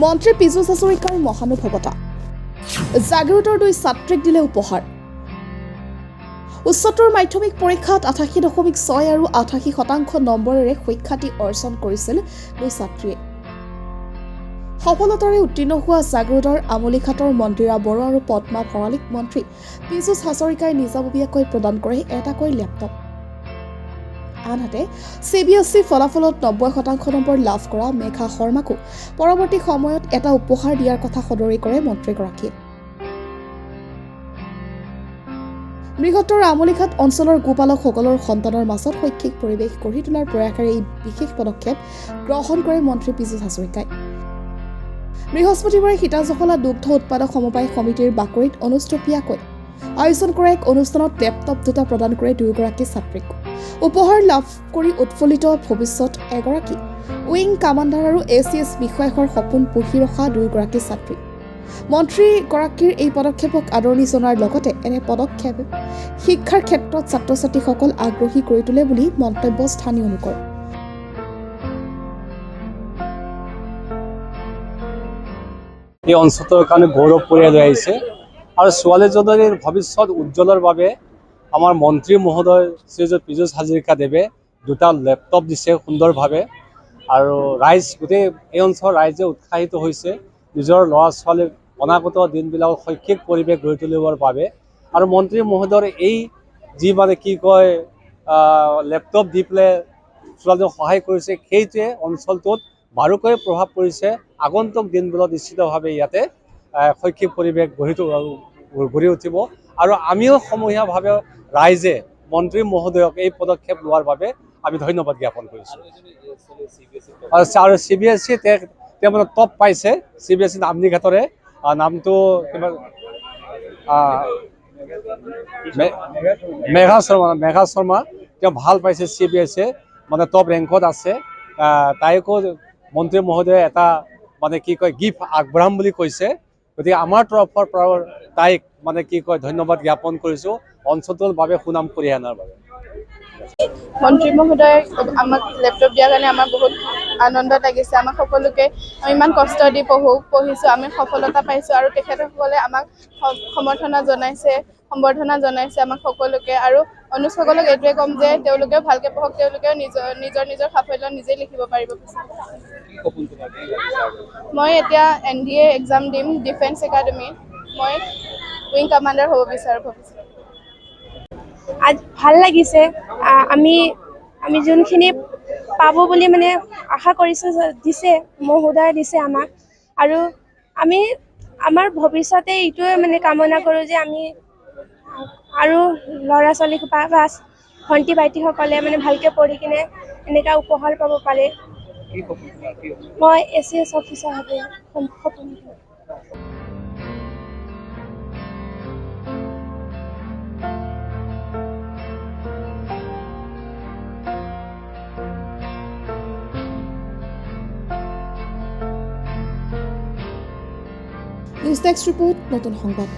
মন্ত্ৰী পীযুষ হাজৰিকাৰ মহানুভৱতা জাগিৰোডৰ 2 ছাত্ৰীক দিলে উপহাৰ উচ্চতৰ মাধ্যমিক পৰীক্ষাত 88.6 আৰু 88% নম্বৰেৰে সুখ্যাতি অৰ্জন কৰিছিল 2 ছাত্ৰীয়ে সফলতাৰে উত্তীৰ্ণ হোৱা জাগিৰোডৰ আমলিঘাটৰ মন্দিৰা বড়ো আৰু পদ্মা ভৰালীক মন্ত্ৰী পীযুষ হাজৰিকাই নিজাববীয়াকৈ প্ৰদান কৰে এটাকৈ লেপটপ আনহাতে CBSE ফলাফলত 90% নম্বৰ লাভ কৰা মেঘা শৰ্মাকো পৰৱৰ্তী সময়ত এটা উপহাৰ দিয়াৰ কথা সদৰি কৰে মন্ত্ৰীগৰাকীয়ে মৃগতৰ আমলিঘাট অঞ্চলৰ গোপালকসকলৰ সন্তানৰ মাজত শৈক্ষিক পৰিৱেশ গঢ়ি তোলাৰ প্ৰয়াসেৰে এই বিশেষ পদক্ষেপ গ্ৰহণ কৰে মন্ত্ৰী পীযুষ হাজৰিকাই বৃহস্পতিবাৰে সীতাজখলা দুগ্ধ উৎপাদক সমবায় সমিতিৰ বাকৰিত অনুষ্ঠিতপীয়াকৈ আয়োজন কৰা এক অনুষ্ঠানত লেপটপ 2টা প্ৰদান কৰে দুয়োগৰাকী ছাত্ৰীক উপহাৰ লাভ কৰি উৎফুল্লিত ভৱিষ্যত এগৰাকী উইং কামাণ্ডাৰ আৰু ACS বিষয়াৰ সপোন পুহি ৰখা দুয়োগৰাকী ছাত্ৰী মন্ত্ৰীগৰাকীৰ এই পদক্ষেপক আদৰণি জনোৱাৰ লগতে এনে পদক্ষেপ শিক্ষাৰ ক্ষেত্ৰত ছাত্ৰ-ছাত্ৰীসকল আগ্ৰহী কৰি তোলে বুলি মন্তব্য স্থানীয় লোকৰ এই অঞ্চলটোৰ কাৰণে গৌৰৱ কঢ়িয়াই লৈ আহিছে আৰু ছোৱালীজনীৰ ভৱিষ্যত উজ্জ্বলৰ বাবে আমাৰ মন্ত্ৰী মহোদয় শ্ৰীযুত পীযুষ হাজৰিকাদেৱে 2টা লেপটপ দিছে সুন্দৰভাৱে আৰু ৰাইজ গোটেই এই অঞ্চলৰ ৰাইজে উৎসাহিত হৈছে নিজৰ ল'ৰা ছোৱালীক অনাগত দিনবিলাকত শৈক্ষিক পৰিৱেশ গঢ়ি তুলিবৰ বাবে আৰু মন্ত্ৰী মহোদয়ৰ এই যি মানে কি কয় লেপটপ দি পেলাই ছোৱালীজনক সহায় কৰিছে সেইটোৱে অঞ্চলটোত বাৰুকৈ প্ৰভাৱ পৰিছে আগন্তুক দিনবোৰত নিশ্চিতভাৱে ইয়াতে শৈক্ষিক পৰিৱেশ গঢ়ি উঠিব আৰু আমিও সমূহীয়াভাৱে ৰাইজে মন্ত্ৰী মহোদয়ক এই পদক্ষেপ লোৱাৰ বাবে আমি ধন্যবাদ জ্ঞাপন কৰিছোঁ আৰু CBSE তেওঁ মানে টপ পাইছে CBSE আমনিঘাটৰে নামটো কিবা মেঘা শৰ্মা তেওঁ ভাল পাইছে CBSE মানে টপ ৰেংকত আছে তাইকো মন্ত্ৰী মহোদয়ে এটা মানে কি কয় গিফ্ট আগবঢ়াম বুলি কৈছে গতিকে আমাৰ তৰফৰ পৰা তাইক মানে কি কয় ধন্যবাদ জ্ঞাপন কৰিছোঁ অঞ্চলটোৰ বাবে সুনাম কঢ়িয়াই অনাৰ বাবে মন্ত্ৰী মহোদয় আমাক লেপটপ দিয়াৰ কাৰণে আমাৰ বহুত আনন্দ লাগিছে আমাক সকলোকে আমি ইমান কষ্ট দি পঢ়িছোঁ আমি সফলতা পাইছোঁ আৰু তেখেতসকলে আমাক সম্বৰ্ধনা জনাইছে আমাক সকলোকে আৰু অনুজসকলক এইটোৱে ক'ম যে তেওঁলোকেও ভালকৈ পঢ়ক তেওঁলোকেও নিজৰ সাফল্য নিজেই লিখিব পাৰিব মই এতিয়া NDA এক্সাম দিম ডিফেন্স একাডেমীত মই উইং কামাণ্ডাৰ হ'ব বিচাৰোঁ ভৱিষ্যতে আজ ভাল লাগিছে আমি যোনখিনি পাব বুলি মানে আশা কৰিছোঁ দিছে মহোদয় দিছে আমাক আৰু আমি আমাৰ ভৱিষ্যতে এইটোৱে মানে কামনা কৰোঁ যে আমি আৰু ল'ৰা ছোৱালী বা ভণ্টি ভাইটিসকলে মানে ভালকৈ পঢ়ি কিনে এনেকুৱা উপহাৰ পাব পাৰে মই ACS অফিচাৰ হ'ব সপোন নিউজ ডেস্ক ৰিপৰ্ট নতুন সংবাদ